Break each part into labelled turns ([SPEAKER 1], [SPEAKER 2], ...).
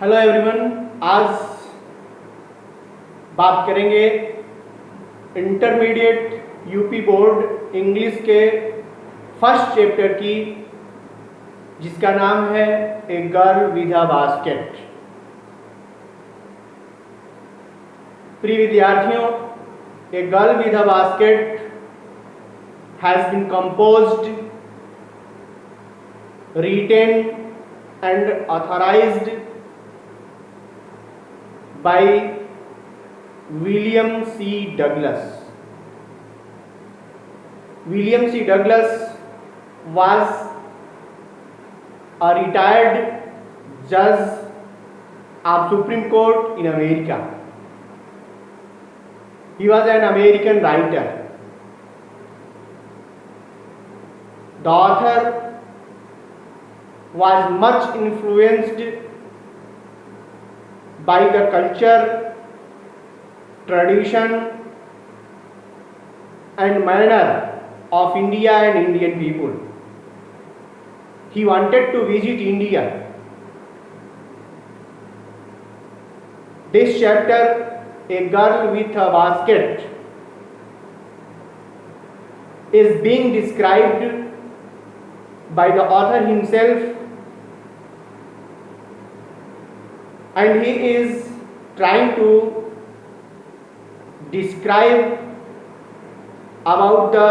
[SPEAKER 1] Hello everyone. आज बात करेंगे इंटरमीडिएट यूपी बोर्ड इंग्लिश के फर्स्ट चैप्टर की, जिसका नाम है a girl with a basket. प्रिय विद्यार्थियों, a girl with a basket has been composed, written and authorized by William C. Douglas. William C. Douglas was a retired judge of Supreme Court in America. He was an American writer. The author was much influenced by the culture, tradition and manner of India and Indian people. He wanted to visit India. This chapter, A Girl with a Basket, is being described by the author himself, and he is trying to describe about the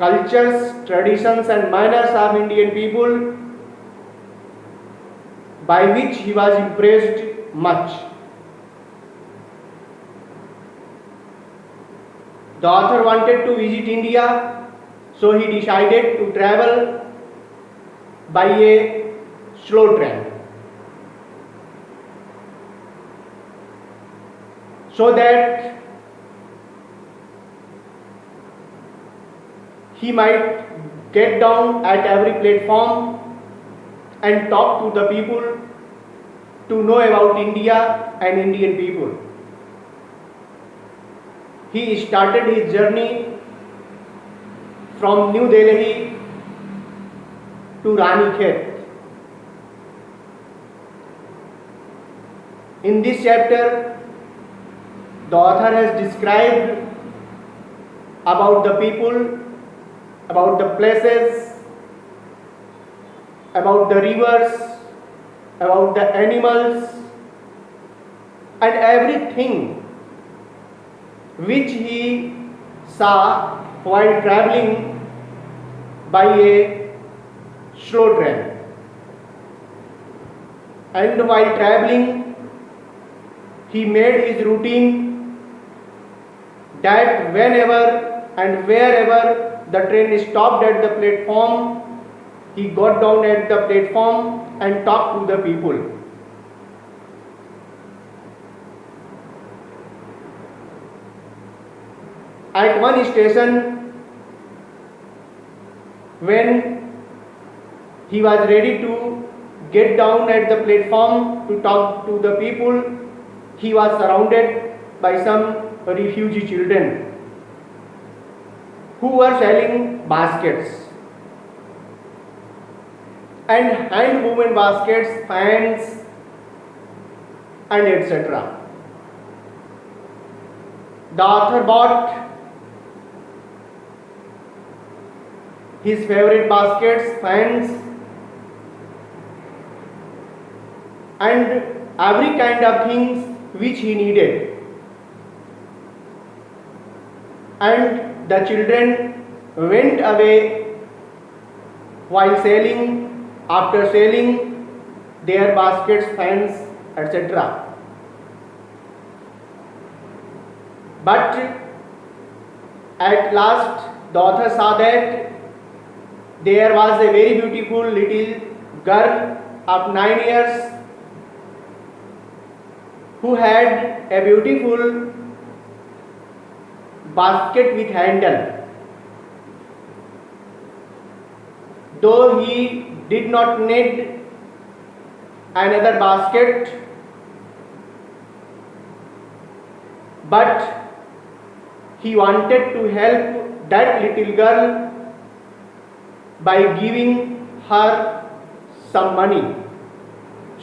[SPEAKER 1] cultures, traditions and manners of Indian people, by which he was impressed much. The author wanted to visit India, so he decided to travel by a slow train, so that he might get down at every platform and talk to the people to know about India and Indian people. He started his journey from New Delhi to Ranikhet. In this chapter, the author has described about the people, about the places, about the rivers, about the animals and everything which he saw while traveling by a slow train. And while traveling, he made his routine that whenever and wherever the train stopped at the platform, he got down at the platform and talked to the people. At one station, when he was ready to get down at the platform to talk to the people, he was surrounded by some refugee children who were selling baskets and hand woven baskets, fans and etc. The author bought his favorite baskets, fans and every kind of things which he needed, and the children went away while selling, after selling their baskets, fans, etc. But at last the author saw that there was a very beautiful little girl of 9 years who had a beautiful basket with handle. Though he did not need another basket, but he wanted to help that little girl by giving her some money.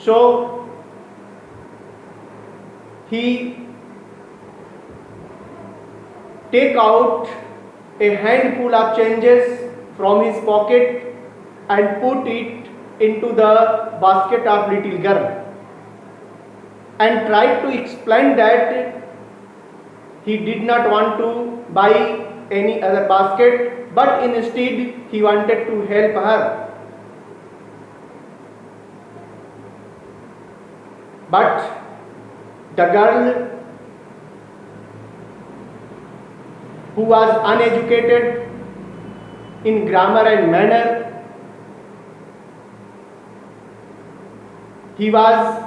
[SPEAKER 1] So he take out a handful of changes from his pocket and put it into the basket of little girl and tried to explain that he did not want to buy any other basket, but instead he wanted to help her. But the girl, who was uneducated in grammar and manner, she was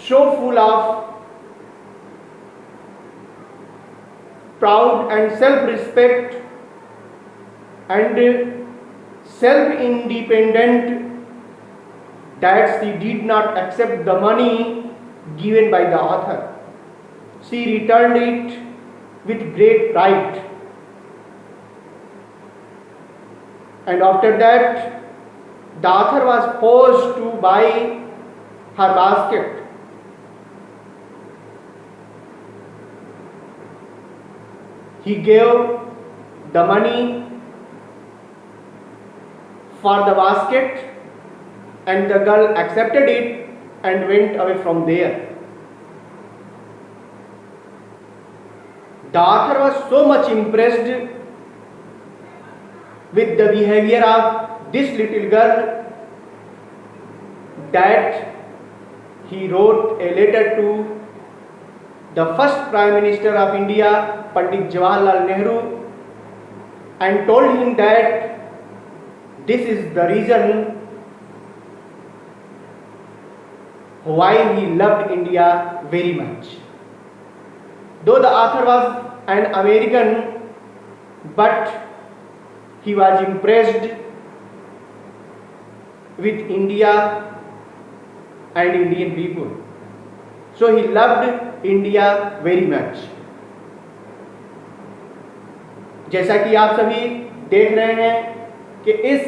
[SPEAKER 1] so full of proud and self-respect and self-independent that she did not accept the money given by the author. She returned it with great pride. And after that, the author was forced to buy her basket. He gave the money for the basket, and the girl accepted it and went away from there. The author was so much impressed with the behavior of this little girl that he wrote a letter to the first Prime Minister of India, Pandit Jawaharlal Nehru, and told him that this is the reason why he loved India very much. Though the author was an American, but he was impressed with India and Indian people. So he loved India very much. जैसा कि आप सभी देख रहे हैं कि इस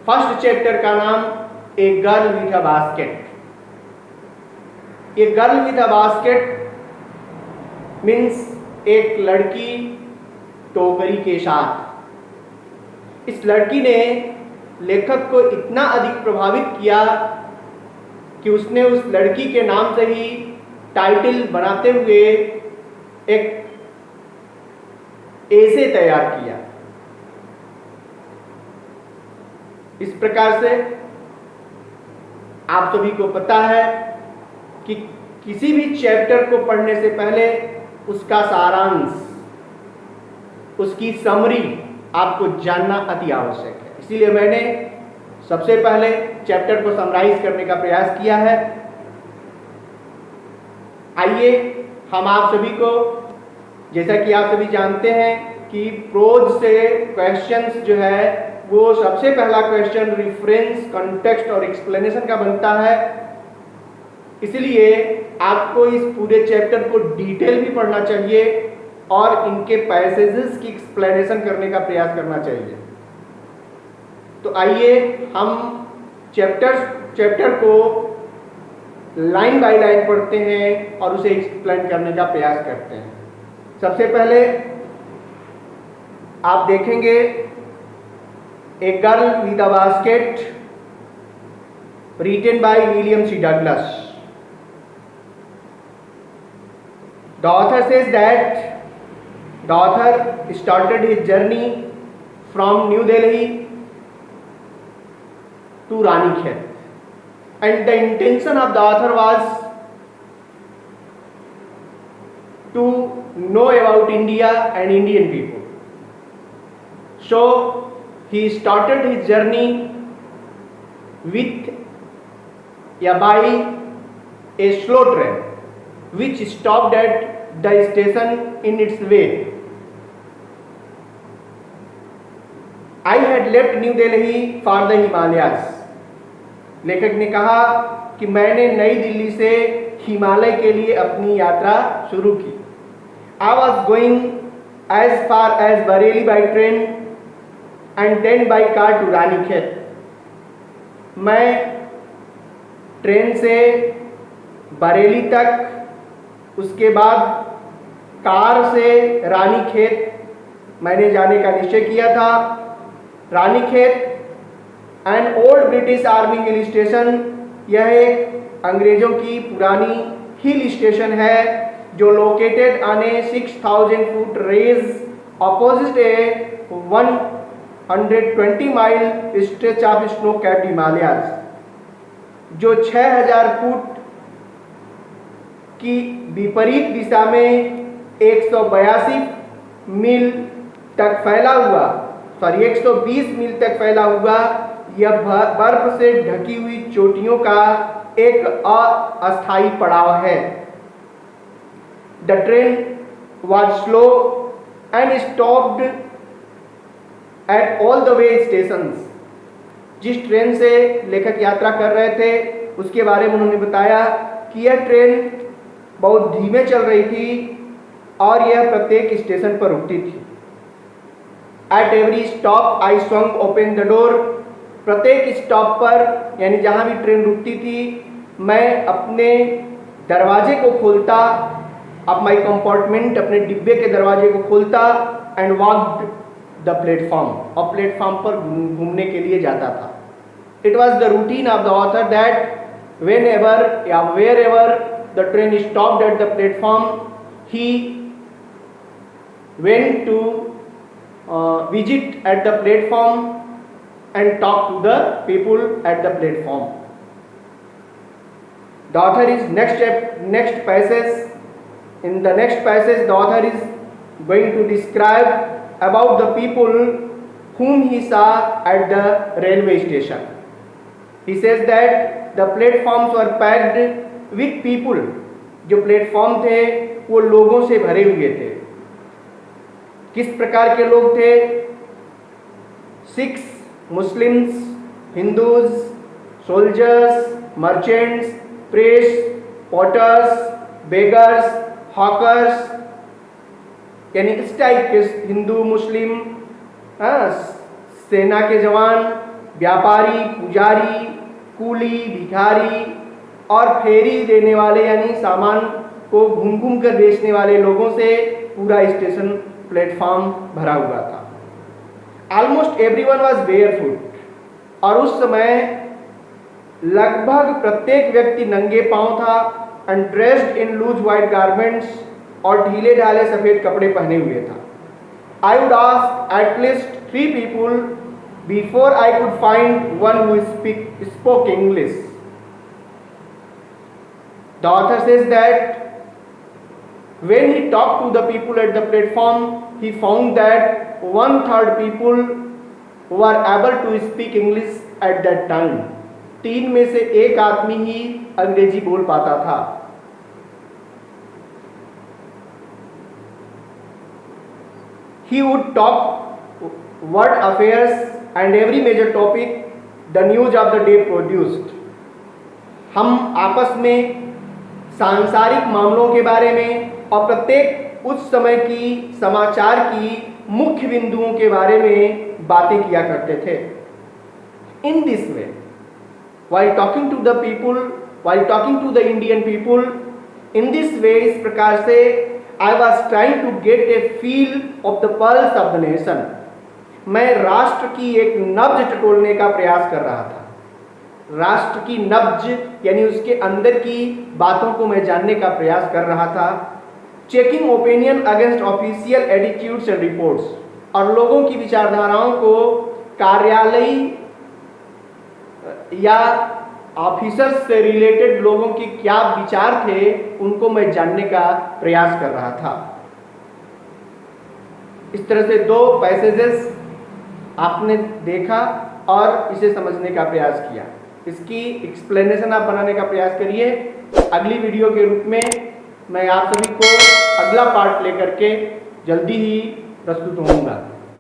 [SPEAKER 1] first chapter का नाम a girl with a basket. A girl with a basket means एक लड़की टोकरी के साथ। इस लड़की ने लेखक को इतना अधिक प्रभावित किया कि उसने उस लड़की के नाम से ही टाइटल बनाते हुए एक ऐसे तैयार किया। इस प्रकार से आप सभी को पता है कि किसी भी चैप्टर को पढ़ने से पहले उसका सारांश, उसकी समरी आपको जानना अति आवश्यक है। इसीलिए मैंने सबसे पहले चैप्टर को समराइज करने का प्रयास किया है। आइए हम आप सभी को, जैसा कि आप सभी जानते हैं कि प्रोज से क्वेश्चंस जो है वो सबसे पहला क्वेश्चन रेफरेंस, कॉन्टेक्स्ट और एक्सप्लेनेशन का बनता है। इसलिए आपको इस पूरे चैप्टर को डिटेल भी पढ़ना चाहिए और इनके पैसेजेस की एक्सप्लेनेशन करने का प्रयास करना चाहिए। तो आइए हम चैप्टर को लाइन बाय लाइन पढ़ते हैं और उसे एक्सप्लेन करने का प्रयास करते हैं। सबसे पहले आप देखेंगे a girl with a basket, written by William C Douglas. The author says that the author started his journey from New Delhi to Ranikhet, and the intention of the author was to know about India and Indian people. So he started his journey by a slow train which stopped at the station in its way. I had left New Delhi for the Himalayas. लेखक ने कहा कि मैंने नई दिल्ली से हिमालय के लिए अपनी यात्रा शुरू की। I was going as far as Bareilly by train and then by car to Ranikhet. मैं ट्रेन से बरेली तक, उसके बाद कार से रानीखेत मैंने जाने का निश्चय किया था। Ranikhet an old British army hill station, यह एक अंग्रेजों की पुरानी हिल स्टेशन है जो located on a 6000 foot ridge opposite a 120 mile stretch of snow capped Himalayas, जो 6000 फुट की विपरीत दिशा में 182 मील तक फैला हुआ, 120 मील तक फैला हुआ यह बर्फ से ढकी हुई चोटियों का एक अस्थायी पड़ाव है। The train was slow and stopped at all the way stations। जिस ट्रेन से लेखक यात्रा कर रहे थे उसके बारे में उन्होंने बताया कि यह ट्रेन बहुत धीमे चल रही थी और यह प्रत्येक स्टेशन पर रुकती थी। At every stop I swung open the door। प्रत्येक स्टॉप पर यानी जहाँ भी ट्रेन रुकती थी मैं अपने दरवाजे को खोलता, अब माई कंपार्टमेंट, अपने डिब्बे के दरवाजे को खोलता एंड वॉक्ड द प्लेटफॉर्म, और प्लेटफॉर्म पर घूमने के लिए जाता था। It was the routine of the author that whenever या wherever the train stopped at the platform he went to visit at the platform and talk to the people at the platform। The author is next passage, in the next passage the author is going to describe about the people whom he saw at the railway station। He says that the platforms were packed with people। जो platform थे वो लोगों से भरे हुए थे। किस प्रकार के लोग थे? Sikhs, Muslims, Hindus, soldiers, merchants, press, potters, beggars, hawkers, यानी इस टाइप के हिंदू, मुस्लिम, सेना के जवान, व्यापारी, पुजारी, कूली, भिखारी और फेरी देने वाले यानी सामान को घूम घूम कर बेचने वाले लोगों से पूरा स्टेशन प्लेटफॉर्म भरा हुआ था। ऑलमोस्ट एवरीवन वाज बेयरफुट, और उस समय लगभग प्रत्येक व्यक्ति नंगे पांव था। And dressed in loose white garments, और ढीले ढाले सफेद कपड़े पहने हुए था। I would ask at least 3 people before I could find one who spoke English। The author says that when he talked to the people at the platform, he found that 1/3 people were able to speak English at that time। 3 में से 1 आदमी ही अंग्रेजी बोल पाता था। He would talk world affairs and every major topic the news of the day produced। हम आपस में सांसारिक मामलों के बारे में और प्रत्येक उस समय की समाचार की मुख्य बिंदुओं के बारे में बातें किया करते थे। In this way, while talking to the people, while talking to the Indian people, in this way, इस प्रकार से I was trying to get a feel of the pulse of the nation। मैं राष्ट्र की एक नब्ज टटोलने का प्रयास कर रहा था। राष्ट्र की नब्ज यानी उसके अंदर की बातों को मैं जानने का प्रयास कर रहा था। Checking opinion against official attitudes and reports, और लोगों की विचारधाराओं को कार्यालयी या ऑफिसर्स से रिलेटेड लोगों के क्या विचार थे उनको मैं जानने का प्रयास कर रहा था। इस तरह से 2 पैसेजेस आपने देखा और इसे समझने का प्रयास किया। इसकी एक्सप्लेनेशन आप बनाने का प्रयास करिए। अगली वीडियो के रूप में मैं आप सभी को अगला पार्ट लेकर के जल्दी ही प्रस्तुत होऊंगा।